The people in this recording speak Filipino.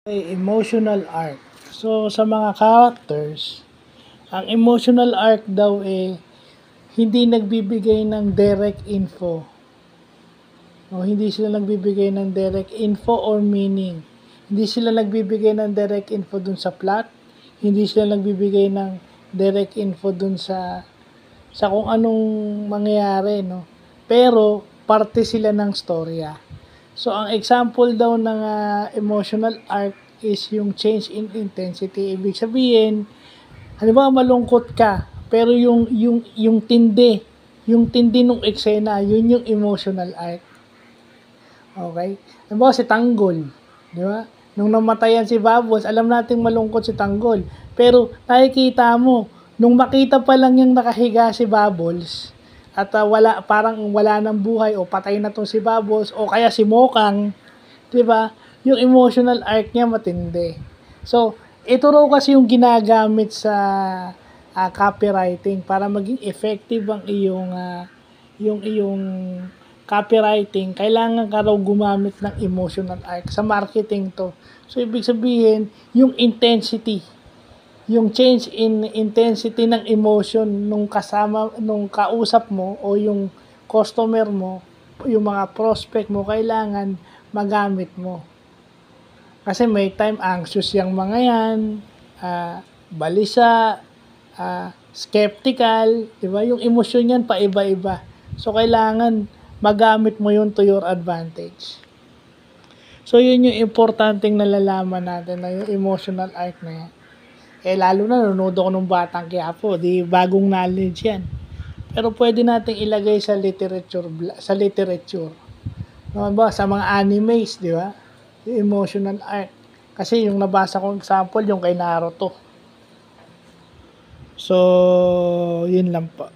Emotional arc. So, sa mga characters, ang emotional arc daw hindi nagbibigay ng direct info. O, hindi sila nagbibigay ng direct info or meaning. Hindi sila nagbibigay ng direct info dun sa plot. Hindi sila nagbibigay ng direct info dun sa kung anong mangyayari, no? Pero, parte sila ng storya. So, ang example daw ng emotional arc is yung change in intensity. Ibig sabihin, halimbawa malungkot ka, pero yung tindi ng eksena, yun yung emotional arc. Okay? Halimbawa si Tanggol, di ba? Nung namatayan si Bubbles, alam nating malungkot si Tanggol. Pero nakikita mo, nung makita pa lang yung nakahiga si Bubbles, at parang wala nang buhay o patay na tong si Bubbles o kaya si Mokang, 'di ba? Yung emotional arc niya matindi. So, ito raw kasi yung ginagamit sa copywriting para maging effective ang iyong copywriting. Kailangan ka raw gumamit ng emotional arc sa marketing to. So, ibig sabihin, yung intensity, yung change in intensity ng emotion nung kausap mo o yung customer mo, yung mga prospect mo, kailangan magamit mo. Kasi may time anxious yung mga yan, balisa, skeptical, diba? Yung emosyon yan paiba-iba. So, kailangan magamit mo yun to your advantage. So, yun yung importanteng nalalaman natin na yung emotional arc na yan. Lalo na nanonood ako ng Batang Quiapo, di bagong knowledge yan. Pero pwede nating ilagay sa literature. No, ba sa mga animes, di ba? Yung emotional arc. Kasi yung nabasa kong example, yung kay Naruto. So, yun lang po.